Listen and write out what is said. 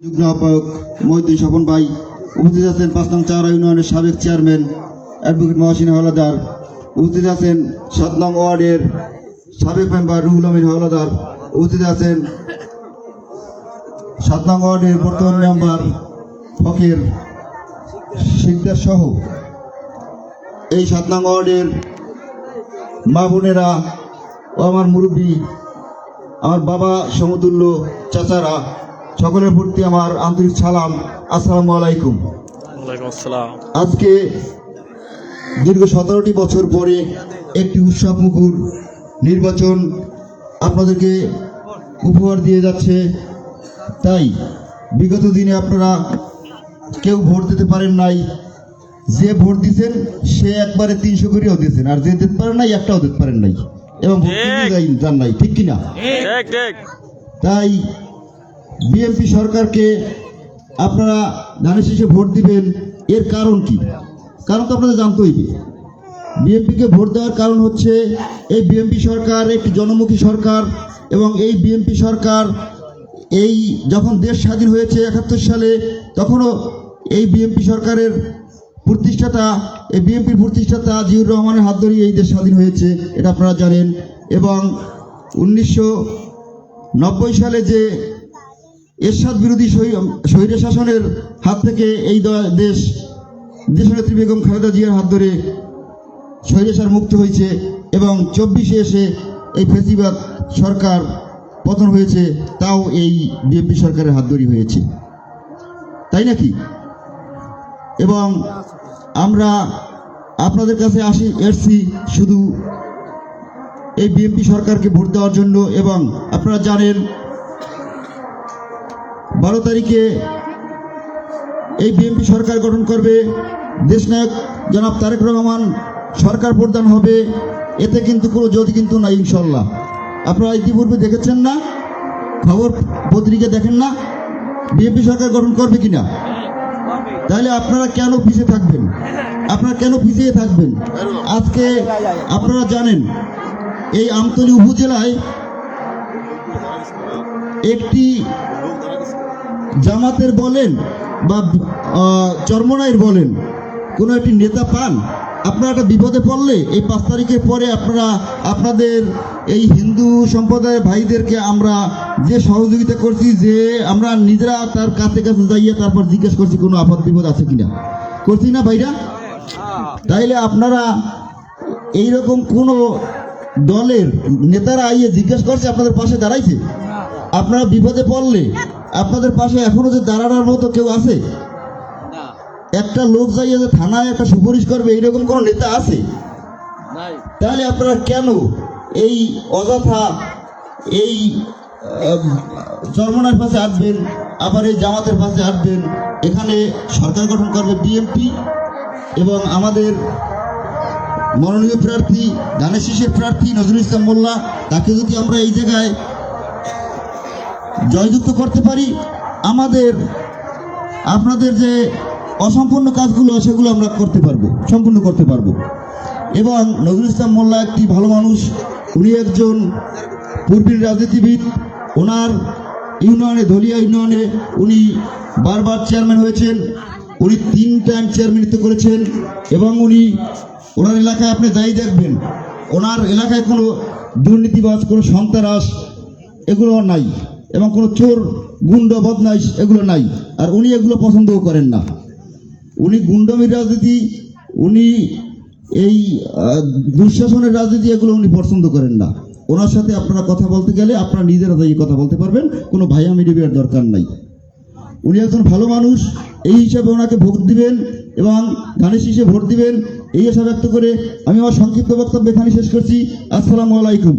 যুগ্ম আহ্বায়ক মৈত্রী স্বপন ভাই উপস্থিত আছেন ৫ নং চাওড়া ইউনিয়নের সাবেক চেয়ারম্যান অ্যাডভোকেট মহসিন হাওলাদার, উপস্থিত আছেন ৭ নং ওয়ার্ডের সাবেক মেম্বার রুহুল আমিন হাওলাদার, উপস্থিত আছেন ৭ নং ওয়ার্ডের বর্তমান মেম্বার ফকির শিকদার সহ এই ৭ নং ওয়ার্ডের মা বোনেরা ও আমার মুরব্বী, আমার বাবা সমতুল্য চাচারা, সকলের প্রতি আমার আন্তরিক সালাম। আসসালামু আলাইকুম। আজকে দীর্ঘ 17টি বছর পরে একটি উৎসবমুখর নির্বাচন আপনাদেরকে উপহার দিয়ে যাচ্ছে। তাই বিগত দিনে আপনারা কেউ ভোট দিতে পারেন নাই, যে ভোট দিচ্ছেন সে একবারে 300 করেও দিয়েছেন, আর যে দিতে পারেন নাই একটাও দিতে পারেন নাই, এবং ভোট দিতে যান নাই, ঠিক কিনা? তাই বিএনপি সরকারকে আপনারা ধানের শীষে ভোট দিবেন, এর কারণ কি? কারণ তো আপনাদের জানতে হইবে। বিএনপিকে ভোট দেওয়ার কারণ হচ্ছে এই বিএনপি সরকার একটি জনমুখী সরকার, এবং এই বিএনপি সরকার এই যখন দেশ স্বাধীন হয়েছে ৭১ সালে, তখনও এই বিএনপি সরকারের প্রতিষ্ঠাতা, এই বিএনপির প্রতিষ্ঠাতা জিয়াউর রহমানের হাত ধরেই এই দেশ স্বাধীন হয়েছে, এটা আপনারা জানেন। এবং 1990 সালে যে এরশাদ বিরোধী স্বৈর শাসনের হাত থেকে এই দেশনেত্রী বেগম খালেদা জিয়ার হাত ধরে স্বৈরাচার মুক্ত হয়েছে, এবং 24-এ এসে এই ফ্যাসিবাদ সরকার পতন হয়েছে, তাও এই বিএনপি সরকারের হাত ধরেই হয়েছে, তাই নাকি? এবং আমরা আপনাদের কাছে এসেছি শুধু এই বিএনপি সরকারকে ভোট দেওয়ার জন্য। এবং আপনারা জানেন 12 তারিখে এই বিএনপি সরকার গঠন করবে, দেশনায়ক জনাব তারেক রহমান সরকার প্রধান হবে, এতে কিন্তু কোনো যদি কিন্তু নাই ইনশাল্লাহ। আপনারা ইতিপূর্বে দেখেছেন না, খবর পত্রিকা দেখেন না, বিএনপি সরকার গঠন করবে কিনা? তাহলে আপনারা কেন পিছিয়ে থাকবেন? আপনারা কেন পিছিয়ে থাকবেন? আজকে আপনারা জানেন এই আমতলী উপজেলায় একটি জামাতের বলেন বা চরমনাইয়ের বলেন কোনো একটি নেতা পান? আপনারা একটা বিপদে পড়লে এই 5 তারিখের পরে আপনারা আপনাদের এই হিন্দু সম্প্রদায়ের ভাইদেরকে আমরা যে সহযোগিতা করছি, যে আমরা নিজেরা তার কাছে কাছে যাইয়া তারপর জিজ্ঞেস করছি কোনো আপদ বিপদ আছে কিনা, করছি না ভাইরা? তাইলে আপনারা এইরকম কোনো দলের নেতারা আইয়ে জিজ্ঞেস করছে, আপনাদের পাশে দাঁড়াইছে? আপনারা বিপদে পড়লে আপনাদের পাশে এখনো যে দাঁড়ানোর মতো কেউ আছে? একটা লোক যাইয়া যে থানায় একটা সুপারিশ করবে, এইরকম কোনো নেতা আছে? তাহলে আপনারা কেন এই অযথা এই চরমনার পাশে আসবেন, আবার এই জামাতের পাশে আসবেন? এখানে সরকার গঠন করবে বিএনপি, এবং আমাদের মনোনীয় প্রার্থী ধানের শীষের প্রার্থী নজরুল ইসলাম মোল্লা, তাকে যদি আমরা এই জায়গায় জয়যুক্ত করতে পারি, আপনাদের যে অসম্পূর্ণ কাজগুলো সেগুলো আমরা সম্পূর্ণ করতে পারবো। এবং নজরুল ইসলাম মোল্লা একটি ভালো মানুষ, উনি একজন পূর্বীর রাজনীতিবিদ। ওনার ইউনিয়নে, ধলিয়া ইউনিয়নে উনি বারবার চেয়ারম্যান হয়েছেন, উনি 3 টাইম চেয়ারম্যানিত্ব করেছেন, এবং ওনার এলাকায় আপনি যাই দেখবেন, ওনার এলাকায় কোনো দুর্নীতিবাজ, কোনো সন্ত্রাস এগুলো নাই, এবং কোনো চোর গুন্ড বদমাইশ এগুলো নাই। আর উনি এগুলো পছন্দও করেন না। উনি গুন্ডামির রাজনীতি, উনি এই দুঃশাসনের রাজনীতি এগুলো উনি পছন্দ করেন না। ওনার সাথে আপনারা কথা বলতে গেলে আপনারা নিজেরা যাই কথা বলতে পারবেন, কোনো ভাইয়া মিডিয়ার দরকার নাই। উনি একজন ভালো মানুষ, এই হিসাবে ওনাকে ভোট দিবেন এবং ধানের শীষে ভোট দিবেন, এই আশা ব্যক্ত করে আমি আমার সংক্ষিপ্ত বক্তব্য এখানে শেষ করছি। আসসালামু আলাইকুম।